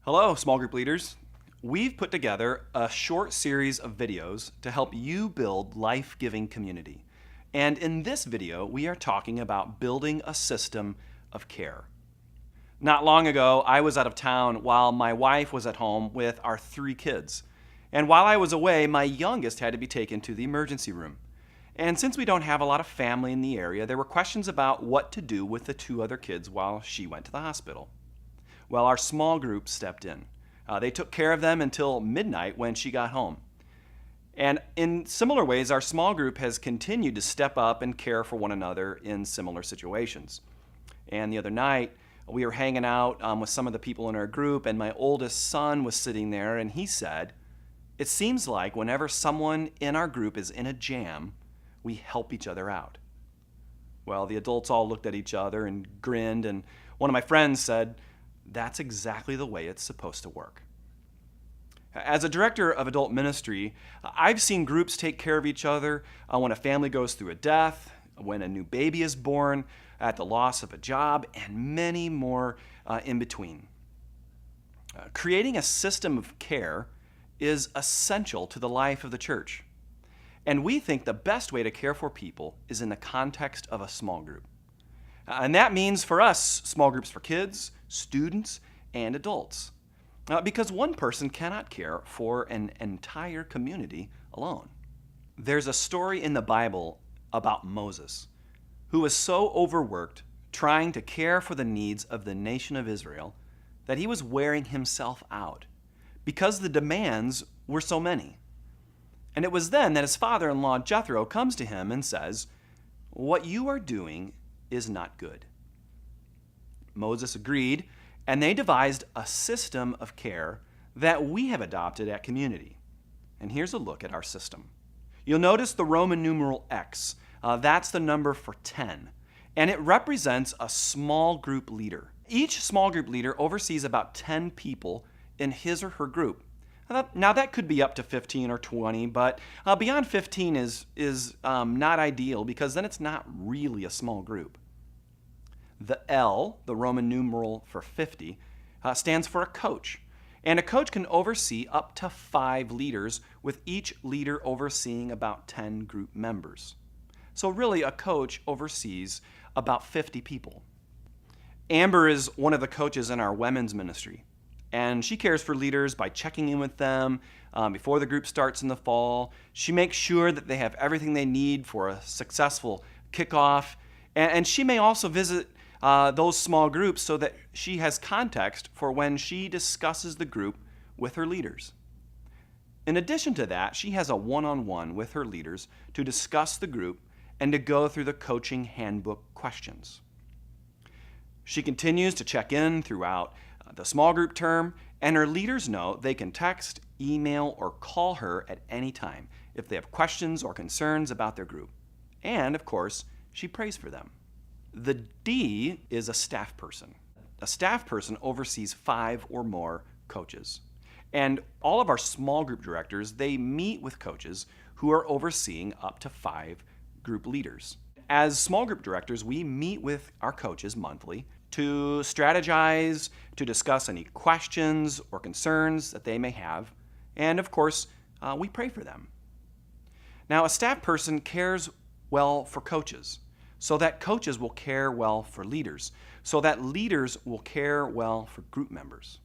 Hello, small group leaders. We've put together a short series of videos to help you build life-giving community. And in this video, we are talking about building a system of care. Not long ago, I was out of town while my wife was at home with our 3 kids. And while I was away, my youngest had to be taken to the emergency room. And since we don't have a lot of family in the area, there were questions about what to do with the 2 other kids while she went to the hospital. Well, our small group stepped in. They took care of them until midnight when she got home. And in similar ways, our small group has continued to step up and care for one another in similar situations. And the other night, we were hanging out with some of the people in our group, and my oldest son was sitting there, and he said, "It seems like whenever someone in our group is in a jam, we help each other out." Well, the adults all looked at each other and grinned, and one of my friends said, "That's exactly the way it's supposed to work." As a director of adult ministry, I've seen groups take care of each other when a family goes through a death, when a new baby is born, at the loss of a job, and many more in between. Creating a system of care is essential to the life of the church. And we think the best way to care for people is in the context of a small group. And that means for us, small groups for kids, students, and adults. Because one person cannot care for an entire community alone. There's a story in the Bible about Moses, who was so overworked trying to care for the needs of the nation of Israel that he was wearing himself out because the demands were so many. And it was then that his father-in-law Jethro comes to him and says, "What you are doing is not good." Moses agreed, and they devised a system of care that we have adopted at Community. And here's a look at our system. You'll notice the Roman numeral X. That's the number for 10, and it represents a small group leader. Each small group leader oversees about 10 people in his or her group. Now that could be up to 15 or 20, but beyond 15 is not ideal because then it's not really a small group. The L, the Roman numeral for 50, stands for a coach. And a coach can oversee up to 5 leaders, with each leader overseeing about 10 group members. So really, a coach oversees about 50 people. Amber is one of the coaches in our women's ministry. And she cares for leaders by checking in with them before the group starts in the fall. She makes sure that they have everything they need for a successful kickoff. And she may also visit those small groups so that she has context for when she discusses the group with her leaders. In addition to that, she has a one-on-one with her leaders to discuss the group and to go through the coaching handbook questions. She continues to check in throughout the small group term, and her leaders know they can text, email, or call her at any time if they have questions or concerns about their group. And, of course, she prays for them. The D is a staff person. A staff person oversees 5 or more coaches. And all of our small group directors, they meet with coaches who are overseeing up to 5 group leaders. As small group directors, we meet with our coaches monthly to strategize, to discuss any questions or concerns that they may have, and of course, we pray for them. Now, a staff person cares well for coaches, so that coaches will care well for leaders, so that leaders will care well for group members,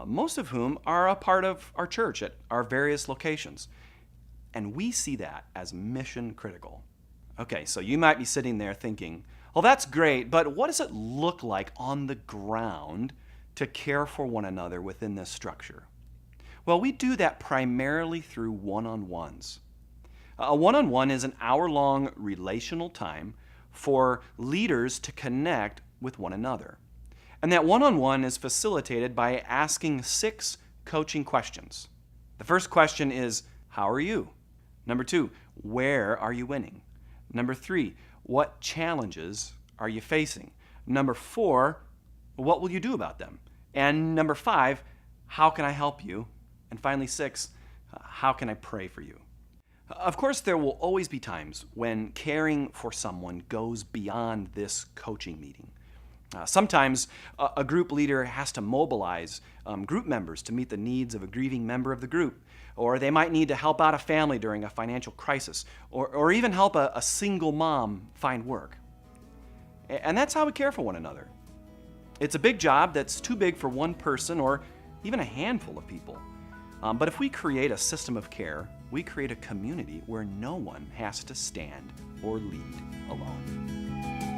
most of whom are a part of our church at our various locations. And we see that as mission critical. Okay, so you might be sitting there thinking, well, that's great, but what does it look like on the ground to care for one another within this structure? Well, we do that primarily through one-on-ones. A one-on-one is an hour-long relational time for leaders to connect with one another. And that one-on-one is facilitated by asking 6 coaching questions. The first question is, how are you? Number 2, where are you winning? Number 3, what challenges are you facing? Number 4, what will you do about them? And number 5, how can I help you? And finally 6, how can I pray for you? Of course, there will always be times when caring for someone goes beyond this coaching meeting. Sometimes a group leader has to mobilize group members to meet the needs of a grieving member of the group, or they might need to help out a family during a financial crisis, or even help a single mom find work. And that's how we care for one another. It's a big job that's too big for one person or even a handful of people. But if we create a system of care, we create a community where no one has to stand or lead alone.